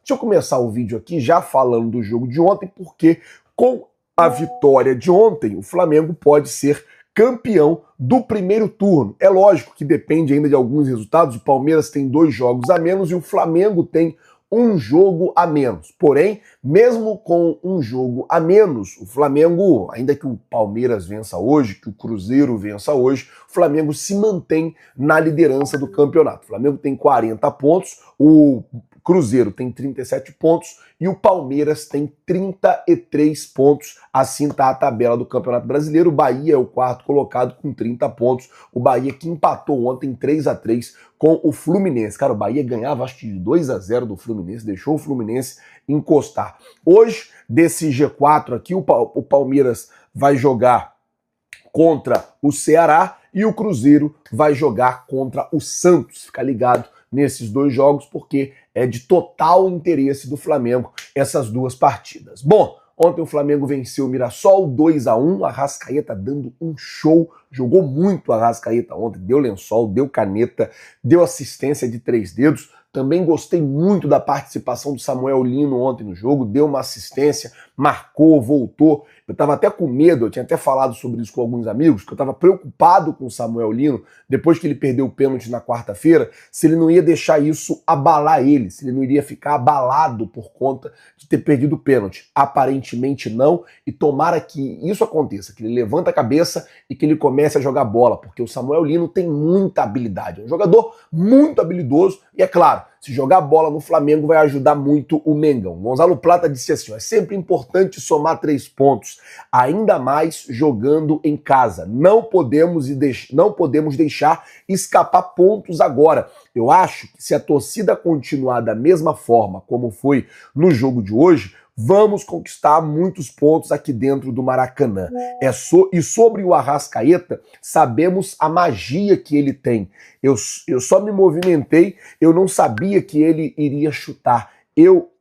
Deixa eu começar o vídeo aqui já falando do jogo de ontem, porque com a vitória de ontem, o Flamengo pode ser campeão do primeiro turno. É lógico que depende ainda de alguns resultados. O Palmeiras tem 2 jogos a menos e o Flamengo tem 1 jogo a menos. Porém, mesmo com 1 jogo a menos, o Flamengo, ainda que o Palmeiras vença hoje, que o Cruzeiro vença hoje, o Flamengo se mantém na liderança do campeonato. O Flamengo tem 40 pontos, o Cruzeiro tem 37 pontos e o Palmeiras tem 33 pontos. Assim está a tabela do Campeonato Brasileiro. O Bahia é o 4º colocado com 30 pontos. O Bahia que empatou ontem 3-3 com o Fluminense. Cara, o Bahia ganhava acho que de 2-0 do Fluminense, deixou o Fluminense encostar. Hoje, desse G4 aqui, o Palmeiras vai jogar contra o Ceará e o Cruzeiro vai jogar contra o Santos. Fica ligado nesses 2 jogos, porque é de total interesse do Flamengo essas 2 partidas. Bom, ontem o Flamengo venceu o Mirassol 2-1, a Arrascaeta dando um show, jogou muito a Arrascaeta ontem, deu lençol, deu caneta, deu assistência de 3 dedos. Também gostei muito da participação do Samuel Lino ontem no jogo, deu uma assistência, marcou, voltou. Eu estava até com medo, eu tinha até falado sobre isso com alguns amigos, que eu estava preocupado com o Samuel Lino, depois que ele perdeu o pênalti na quarta-feira, se ele não ia deixar isso abalar ele, se ele não iria ficar abalado por conta de ter perdido o pênalti. Aparentemente não, e tomara que isso aconteça, que ele levanta a cabeça e que ele comece a jogar bola, porque o Samuel Lino tem muita habilidade, é um jogador muito habilidoso, e é claro, se jogar bola no Flamengo vai ajudar muito o Mengão. Gonzalo Plata disse assim, é sempre importante somar 3 pontos, ainda mais jogando em casa. Não podemos deixar escapar pontos agora. Eu acho que se a torcida continuar da mesma forma como foi no jogo de hoje, vamos conquistar muitos pontos aqui dentro do Maracanã. E sobre o Arrascaeta, sabemos a magia que ele tem. Eu só me movimentei, eu não sabia que ele iria chutar. Eu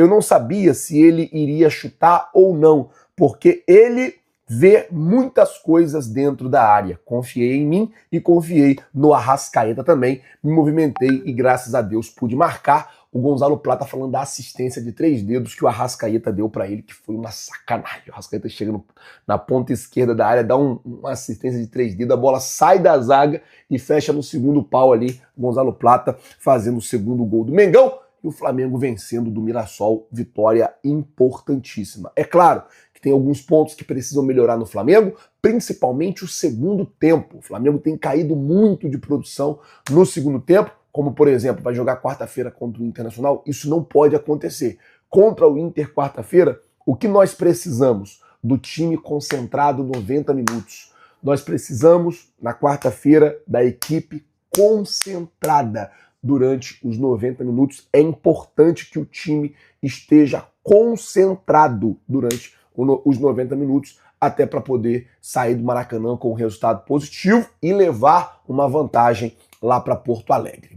não sabia se ele iria chutar ou não, porque ele vê muitas coisas dentro da área. Confiei em mim e confiei no Arrascaeta também. Me movimentei e graças a Deus pude marcar. O Gonzalo Plata falando da assistência de 3 dedos que o Arrascaeta deu pra ele, que foi uma sacanagem. O Arrascaeta chega na ponta esquerda da área, dá uma assistência de 3 dedos, a bola sai da zaga e fecha no segundo pau ali. O Gonzalo Plata fazendo o segundo gol do Mengão e o Flamengo vencendo do Mirassol. Vitória importantíssima. É claro que tem alguns pontos que precisam melhorar no Flamengo, principalmente o segundo tempo. O Flamengo tem caído muito de produção no segundo tempo, como, por exemplo, vai jogar quarta-feira contra o Internacional, isso não pode acontecer. Contra o Inter quarta-feira, o que nós precisamos? Do time concentrado 90 minutos. Nós precisamos, na quarta-feira, da equipe concentrada durante os 90 minutos. É importante que o time esteja concentrado durante os 90 minutos, até para poder sair do Maracanã com um resultado positivo e levar uma vantagem lá para Porto Alegre.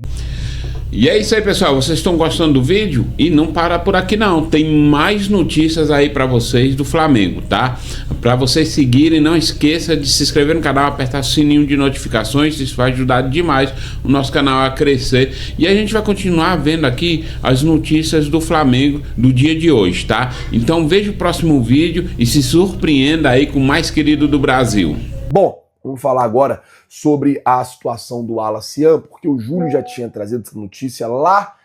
E é isso aí, pessoal, vocês estão gostando do vídeo? E não para por aqui não, tem mais notícias aí para vocês do Flamengo, tá? Para vocês seguirem, não esqueça de se inscrever no canal, apertar o sininho de notificações, isso vai ajudar demais o nosso canal a crescer. E a gente vai continuar vendo aqui as notícias do Flamengo do dia de hoje, tá? Então veja o próximo vídeo e se surpreenda aí com o mais querido do Brasil. Bom, vamos falar agora sobre a situação do Alacian, porque o Júlio já tinha trazido essa notícia lá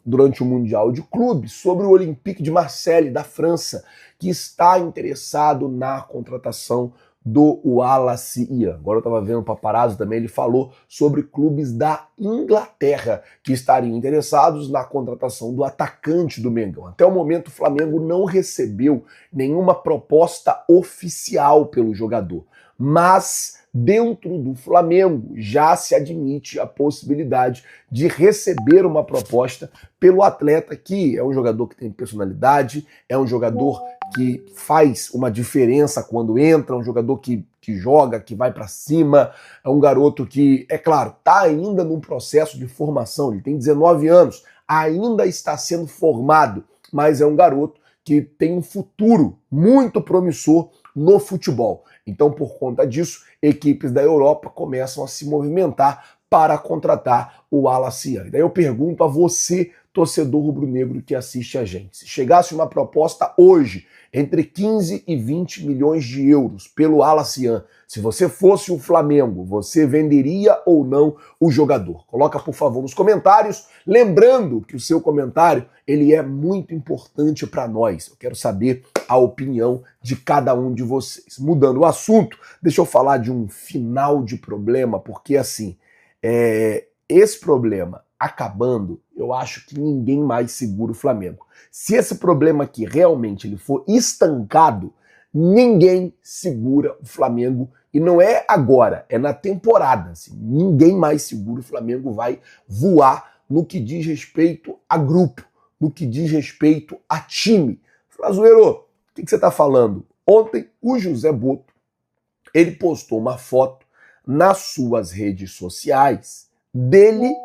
durante o Mundial de Clubes, sobre o Olympique de Marseille, da França, que está interessado na contratação do Alacian. Agora eu estava vendo o Paparazzo também, ele falou sobre clubes da Inglaterra que estariam interessados na contratação do atacante do Mengão. Até o momento o Flamengo não recebeu nenhuma proposta oficial pelo jogador, mas dentro do Flamengo já se admite a possibilidade de receber uma proposta pelo atleta, que é um jogador que tem personalidade, é um jogador que faz uma diferença quando entra, um jogador que joga, que vai para cima, é um garoto que, é claro, está ainda num processo de formação, ele tem 19 anos, ainda está sendo formado, mas é um garoto que tem um futuro muito promissor no futebol. Então, por conta disso, equipes da Europa começam a se movimentar para contratar o Alacian. Daí eu pergunto a você, torcedor rubro-negro que assiste a gente. Se chegasse uma proposta hoje entre 15 e 20 milhões de euros pelo Al-Nassr, se você fosse o Flamengo, você venderia ou não o jogador? Coloca, por favor, nos comentários. Lembrando que o seu comentário ele é muito importante para nós. Eu quero saber a opinião de cada um de vocês. Mudando o assunto, deixa eu falar de um final de problema, porque assim, esse problema acabando, eu acho que ninguém mais segura o Flamengo. Se esse problema aqui realmente ele for estancado, ninguém segura o Flamengo, e não é agora, é na temporada. Assim, ninguém mais segura o Flamengo, vai voar no que diz respeito a grupo, no que diz respeito a time. Flazoeiro, o que você está falando? Ontem o José Boto, ele postou uma foto nas suas redes sociais dele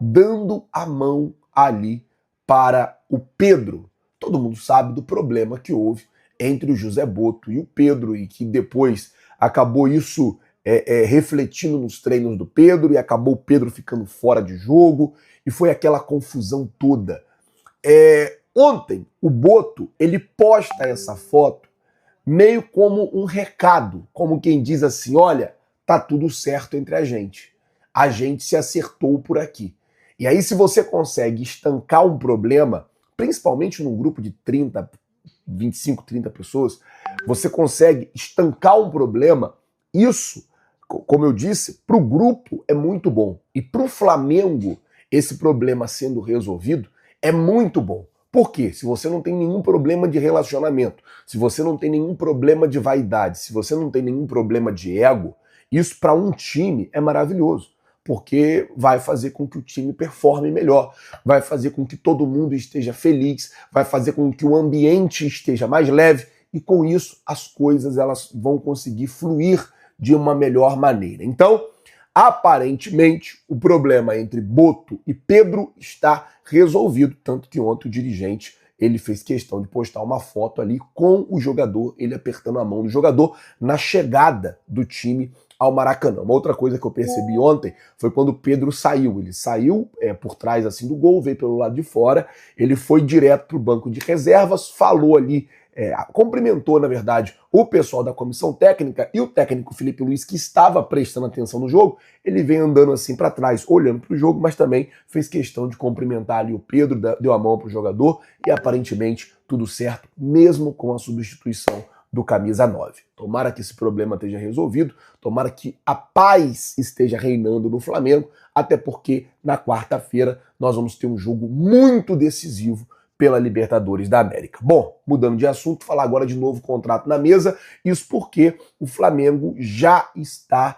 dando a mão ali para o Pedro. Todo mundo sabe do problema que houve entre o José Boto e o Pedro, e que depois acabou isso refletindo nos treinos do Pedro, e acabou o Pedro ficando fora de jogo, e foi aquela confusão toda. Ontem, o Boto, ele posta essa foto meio como um recado, como quem diz assim, olha, tá tudo certo entre a gente se acertou por aqui. E aí, se você consegue estancar um problema, principalmente num grupo de 30, 25, 30 pessoas, você consegue estancar um problema, isso, como eu disse, para o grupo é muito bom. E para o Flamengo, esse problema sendo resolvido é muito bom. Por quê? Se você não tem nenhum problema de relacionamento, se você não tem nenhum problema de vaidade, se você não tem nenhum problema de ego, isso para um time é maravilhoso, porque vai fazer com que o time performe melhor, vai fazer com que todo mundo esteja feliz, vai fazer com que o ambiente esteja mais leve, e com isso as coisas elas vão conseguir fluir de uma melhor maneira. Então, aparentemente, o problema entre Boto e Pedro está resolvido, tanto que ontem o dirigente ele fez questão de postar uma foto ali com o jogador, ele apertando a mão do jogador na chegada do time ao Maracanã. Uma outra coisa que eu percebi ontem foi quando o Pedro saiu. Ele saiu por trás assim do gol, veio pelo lado de fora, ele foi direto para o banco de reservas, falou ali, cumprimentou, na verdade, o pessoal da comissão técnica, e o técnico Felipe Luiz, que estava prestando atenção no jogo, ele vem andando assim para trás, olhando para o jogo, mas também fez questão de cumprimentar ali o Pedro, deu a mão para o jogador, e aparentemente tudo certo, mesmo com a substituição do camisa 9. Tomara que esse problema esteja resolvido, tomara que a paz esteja reinando no Flamengo, até porque na quarta-feira nós vamos ter um jogo muito decisivo pela Libertadores da América. Bom, mudando de assunto, falar agora de novo contrato na mesa, isso porque o Flamengo já está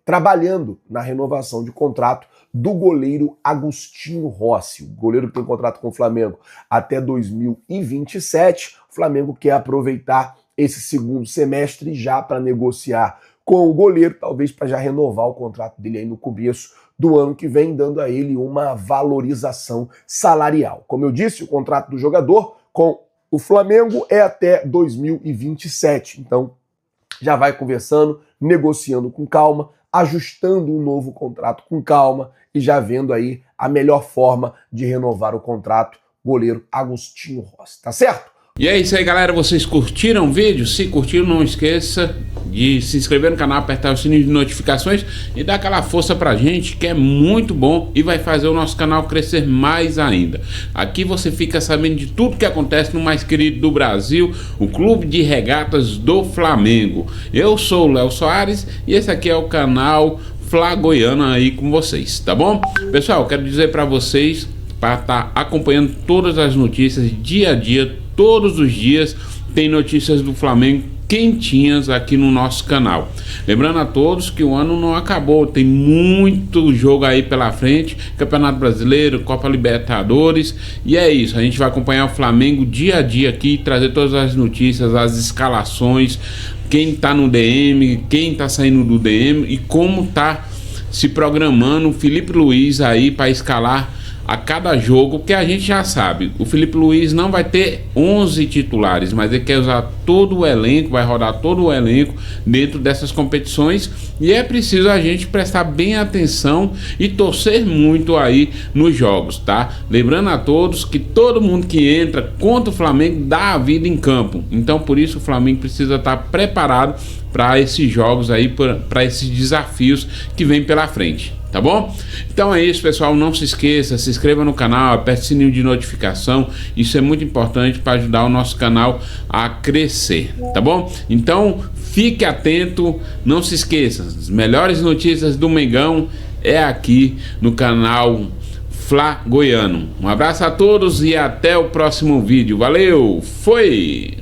trabalhando na renovação de contrato do goleiro Agostinho Rossi, o goleiro que tem contrato com o Flamengo até 2027. O Flamengo quer aproveitar esse segundo semestre já para negociar com o goleiro, talvez para já renovar o contrato dele aí no começo do ano que vem, dando a ele uma valorização salarial. Como eu disse, o contrato do jogador com o Flamengo é até 2027, então já vai conversando, negociando com calma, ajustando um novo contrato com calma e já vendo aí a melhor forma de renovar o contrato, goleiro Agostinho Rossi, tá certo? E é isso aí, galera, vocês curtiram o vídeo? Se curtiram, não esqueça de se inscrever no canal, apertar o sininho de notificações e dar aquela força pra gente, que é muito bom e vai fazer o nosso canal crescer mais ainda. Aqui você fica sabendo de tudo que acontece no mais querido do Brasil, o Clube de Regatas do Flamengo. Eu sou o Léo Soares e esse aqui é o canal Fla Goiana aí com vocês, tá bom? Pessoal, quero dizer pra vocês para estar acompanhando todas as notícias dia a dia, todos os dias tem notícias do Flamengo quentinhas aqui no nosso canal. Lembrando a todos que o ano não acabou, tem muito jogo aí pela frente, Campeonato Brasileiro, Copa Libertadores, e é isso, a gente vai acompanhar o Flamengo dia a dia aqui, trazer todas as notícias, as escalações, quem tá no DM, quem tá saindo do DM e como tá se programando o Felipe Luiz aí para escalar a cada jogo, que a gente já sabe, o Felipe Luiz não vai ter 11 titulares, mas ele quer usar todo o elenco, vai rodar todo o elenco dentro dessas competições, e é preciso a gente prestar bem atenção e torcer muito aí nos jogos, tá? Lembrando a todos que todo mundo que entra contra o Flamengo dá a vida em campo, então por isso o Flamengo precisa estar preparado para esses jogos aí, para esses desafios que vem pela frente, tá bom? Então é isso, pessoal, não se esqueça, se inscreva no canal, aperte o sininho de notificação, isso é muito importante para ajudar o nosso canal a crescer, tá bom? Então fique atento, não se esqueça, as melhores notícias do Mengão é aqui no canal Fla Goiano. Um abraço a todos e até o próximo vídeo, valeu, foi!